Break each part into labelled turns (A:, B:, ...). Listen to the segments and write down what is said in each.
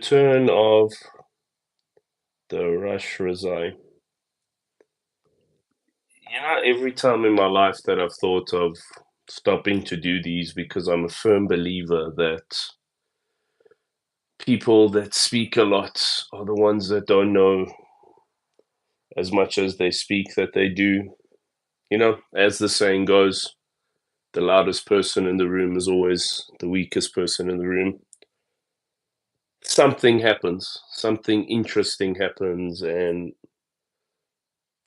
A: return of the Rosh Hashanah. Every time in my life that I've thought of stopping to do these, because I'm a firm believer that people that speak a lot are the ones that don't know as much as they speak that they do. As the saying goes, the loudest person in the room is always the weakest person in the room. Something happens, something interesting happens, and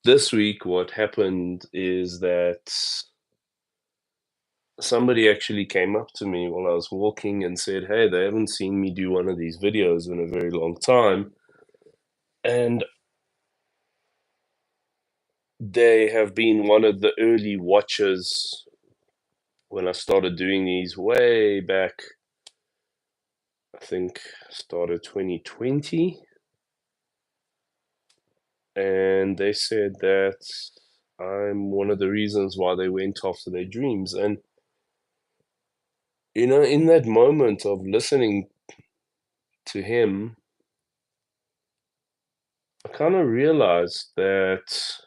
A: this week what happened is that somebody actually came up to me while I was walking and said, "Hey, they haven't seen me do one of these videos in a very long time." And they have been one of the early watchers when I started doing these way back. I think started 2020. And they said that I'm one of the reasons why they went after their dreams. And, in that moment of listening to him, I kind of realized that,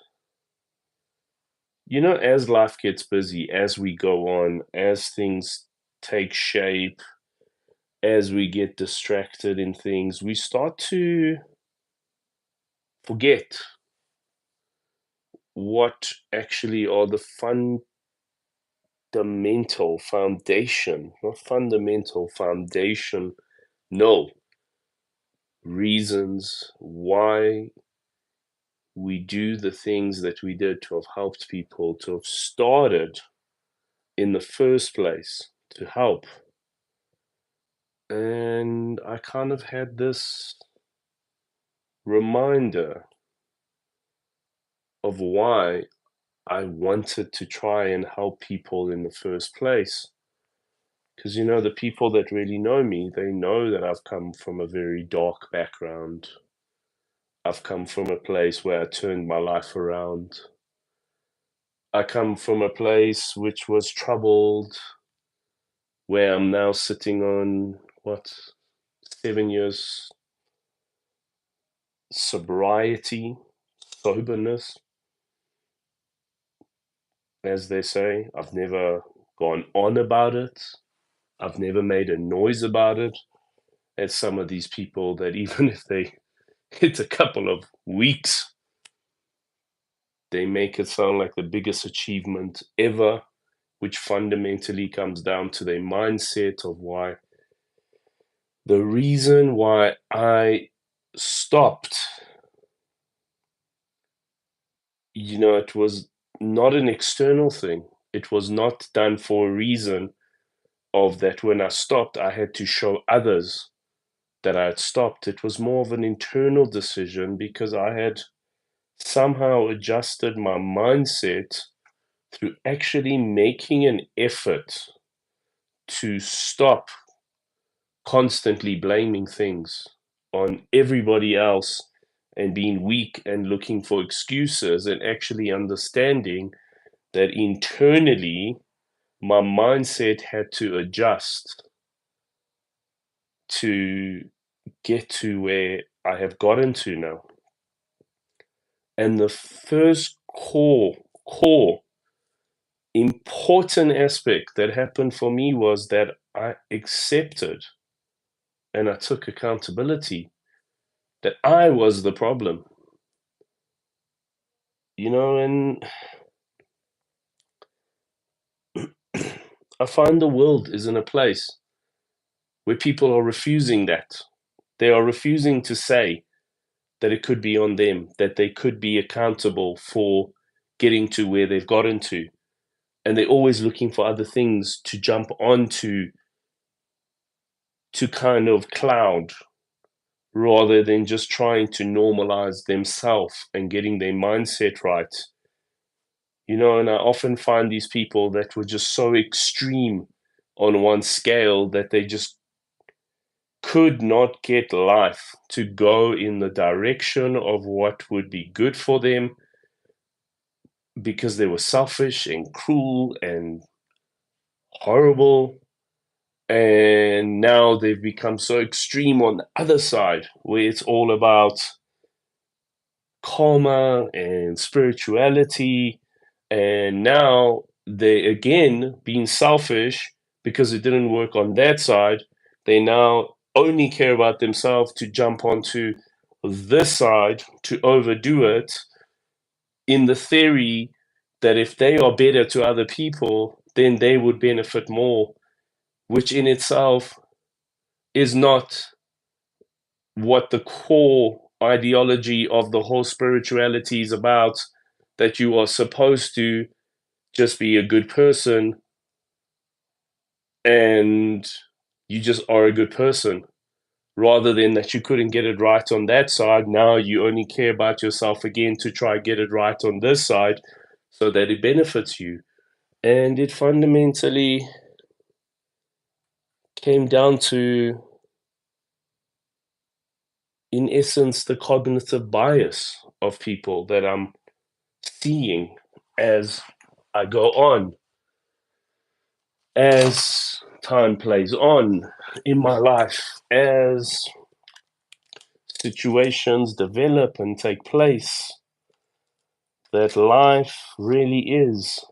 A: as life gets busy, as we go on, as things take shape, as we get distracted in things, we start to forget what actually are the fundamental foundation, not fundamental foundation, no, reasons why we do the things that we did to have helped people, to have started in the first place to help. And I kind of had this reminder of why I wanted to try and help people in the first place. Because, the people that really know me, they know that I've come from a very dark background. I've come from a place where I turned my life around. I come from a place which was troubled, where I'm now sitting on, what, 7 years sobriety, soberness, as they say. I've never gone on about it. I've never made a noise about it. As some of these people that even if they hit a couple of weeks, they make it sound like the biggest achievement ever, which fundamentally comes down to their mindset of why the reason why I stopped, it was not an external thing. It was not done for a reason of that when I stopped, I had to show others that I had stopped. It was more of an internal decision because I had somehow adjusted my mindset through actually making an effort to stop constantly blaming things on everybody else and being weak and looking for excuses, and actually understanding that internally my mindset had to adjust to get to where I have gotten to now. And the first core important aspect that happened for me was that I accepted and I took accountability that I was the problem. And I find the world is in a place where people are refusing that. They are refusing to say that it could be on them, that they could be accountable for getting to where they've gotten to. And they're always looking for other things to jump onto to kind of cloud rather than just trying to normalize themselves and getting their mindset right. And I often find these people that were just so extreme on one scale that they just could not get life to go in the direction of what would be good for them because they were selfish and cruel and horrible. And now they've become so extreme on the other side, where it's all about karma and spirituality. And now they again being selfish because it didn't work on that side. They now only care about themselves to jump onto this side to overdo it in the theory that if they are better to other people, then they would benefit more, which in itself is not what the core ideology of the whole spirituality is about, that you are supposed to just be a good person and you just are a good person, rather than that you couldn't get it right on that side. Now you only care about yourself again to try get it right on this side so that it benefits you. And it fundamentally came down to, in essence, the cognitive bias of people that I'm seeing as I go on, as time plays on in my life, as situations develop and take place, that life really is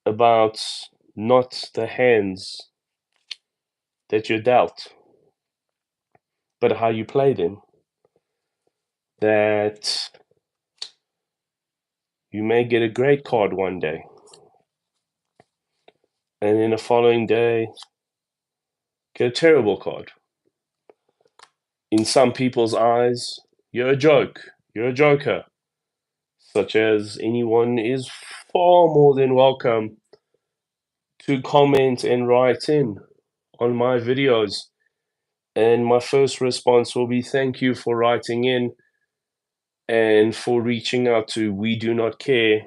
A: about not the hands that you're dealt, but how you play them. That you may get a great card one day, and in the following day, get a terrible card. In some people's eyes, you're a joke, you're a joker, such as anyone is far more than welcome to comment and write in on my videos. And my first response will be thank you for writing in and for reaching out to We Do Not Care,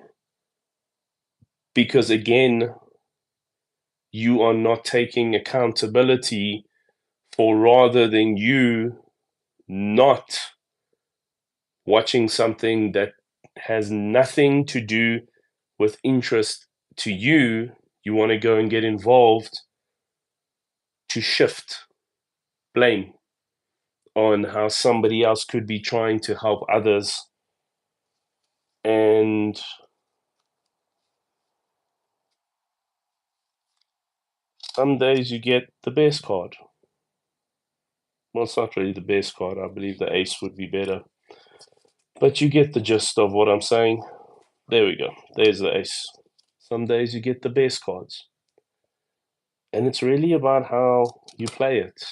A: because again, you are not taking accountability for, rather than you not watching something that has nothing to do with interest to you, you want to go and get involved to shift blame on how somebody else could be trying to help others. And some days you get the best card. Well, it's not really the best card. I believe the ace would be better. But you get the gist of what I'm saying. There we go. There's the ace. Some days you get the best cards. And it's really about how you play it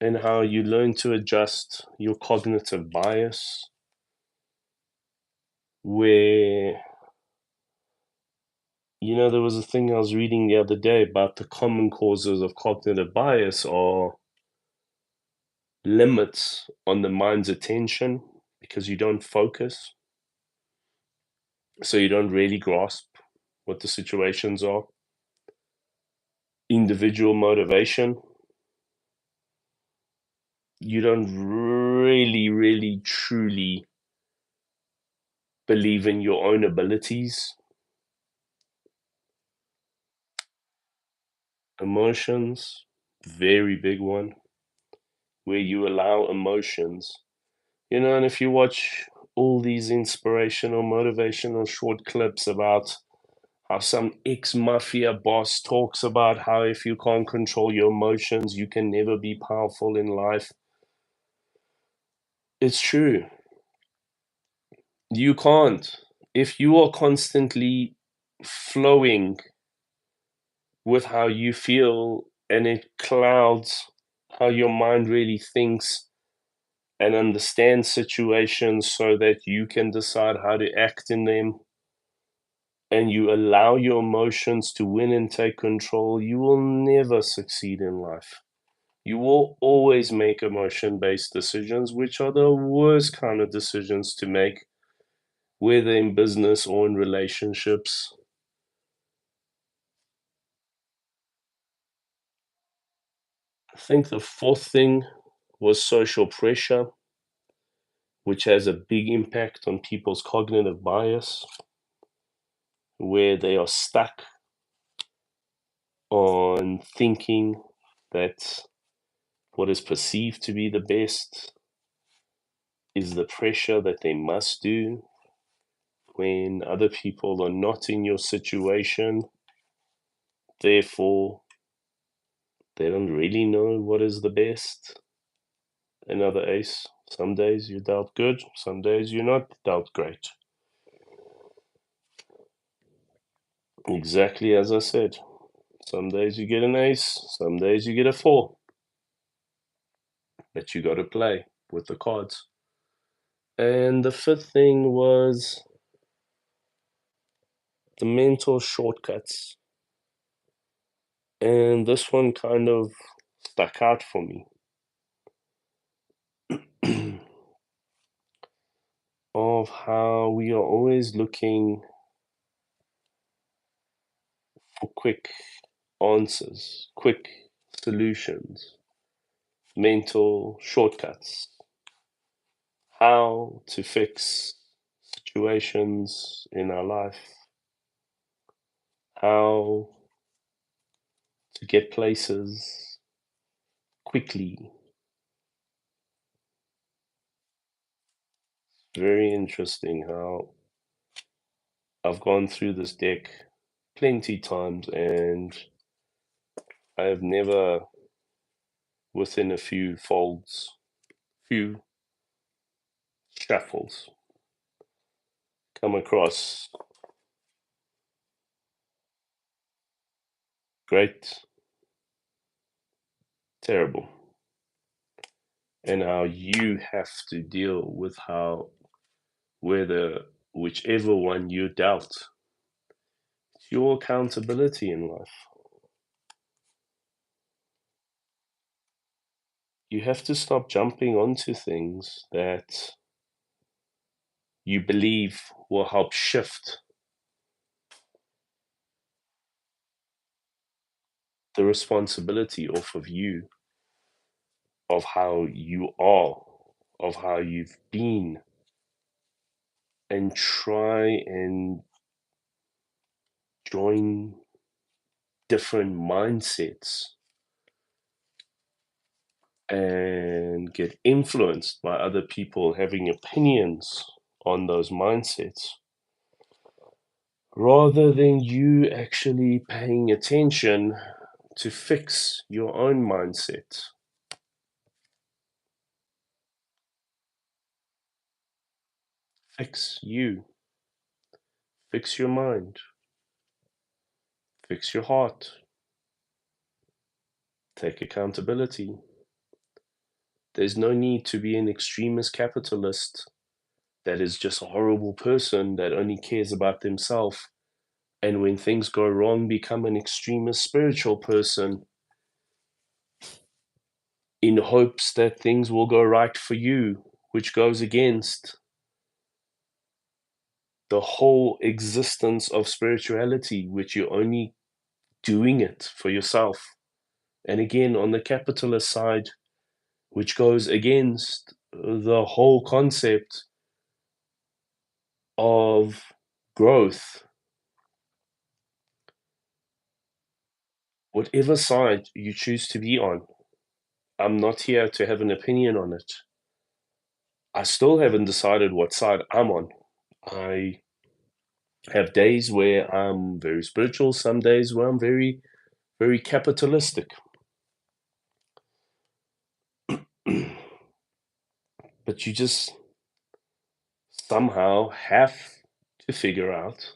A: and how you learn to adjust your cognitive bias, where, there was a thing I was reading the other day about the common causes of cognitive bias are limits on the mind's attention because you don't focus, so you don't really grasp what the situations are. Individual motivation, you don't really, really, truly believe in your own abilities. Emotions, very big one, where you allow emotions. And if you watch all these inspirational, motivational short clips about how some ex-mafia boss talks about how if you can't control your emotions, you can never be powerful in life. It's true. You can't. If you are constantly flowing with how you feel and it clouds how your mind really thinks and understands situations so that you can decide how to act in them, and you allow your emotions to win and take control, you will never succeed in life. You will always make emotion-based decisions, which are the worst kind of decisions to make, whether in business or in relationships. I think the fourth thing was social pressure, which has a big impact on people's cognitive bias, where they are stuck on thinking that what is perceived to be the best is the pressure that they must do when other people are not in your situation. Therefore, they don't really know what is the best. Another ace. Some days you dealt good, some days you're not dealt great. Exactly as I said. Some days you get an ace, some days you get a four. But you got to play with the cards. And the fifth thing was the mental shortcuts. And this one kind of stuck out for me. Of how we are always looking for quick answers, quick solutions, mental shortcuts, how to fix situations in our life, how to get places quickly. Very interesting how I've gone through this deck plenty times and I have never, within a few folds, few shuffles, come across great, terrible, and how you have to deal with how, whether, whichever one you dealt, it's your accountability in life. You have to stop jumping onto things that you believe will help shift the responsibility off of you, of how you are, of how you've been, and try and join different mindsets and get influenced by other people having opinions on those mindsets rather than you actually paying attention to fix your own mindset. Fix you, fix your mind, fix your heart, take accountability. There's no need to be an extremist capitalist that is just a horrible person that only cares about themselves, and when things go wrong, become an extremist spiritual person in hopes that things will go right for you, which goes against the whole existence of spirituality, which you're only doing it for yourself. And again, on the capitalist side, which goes against the whole concept of growth. Whatever side you choose to be on, I'm not here to have an opinion on it. I still haven't decided what side I'm on. I have days where I'm very spiritual, some days where I'm very, very capitalistic. But you just somehow have to figure out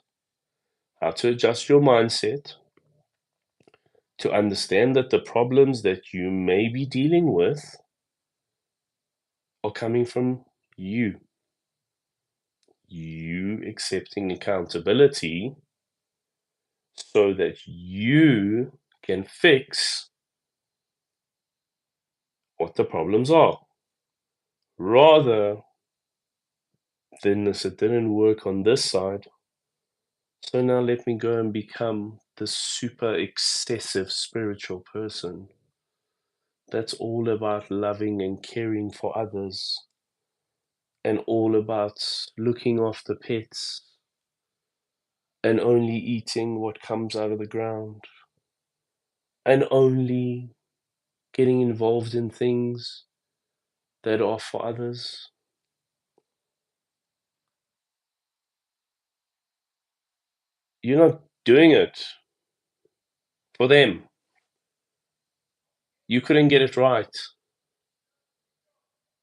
A: how to adjust your mindset to understand that the problems that you may be dealing with are coming from you. You accepting accountability so that you can fix what the problems are, rather than this, it didn't work on this side. So now let me go and become the super excessive spiritual person that's all about loving and caring for others and all about looking after pets and only eating what comes out of the ground and only getting involved in things that are for others. You're not doing it for them. You couldn't get it right.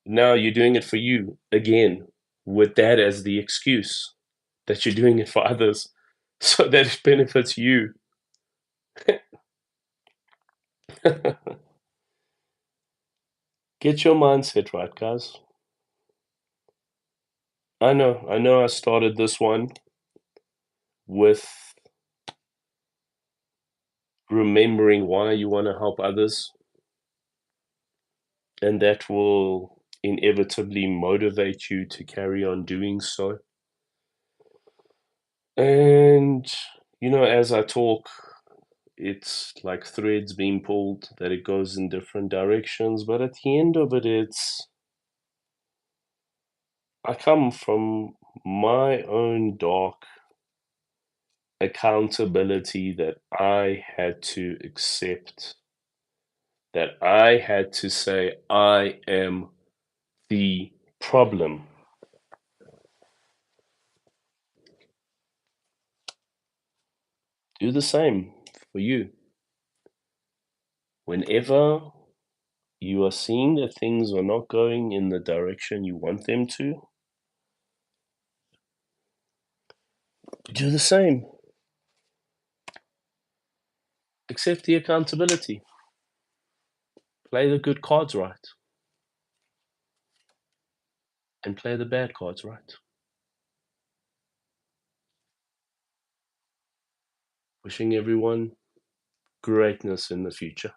A: Now you're doing it for you again, with that as the excuse that you're doing it for others so that it benefits you. Get your mindset right, guys. I know I started this one with remembering why you want to help others, and that will inevitably motivate you to carry on doing so. And, as I talk, it's like threads being pulled that it goes in different directions, but at the end of it, I come from my own dark accountability that I had to accept, that I had to say, I am the problem. Do the same for you. Whenever you are seeing that things are not going in the direction you want them to, do the same. Accept the accountability. Play the good cards right and play the bad cards right. Wishing everyone greatness in the future.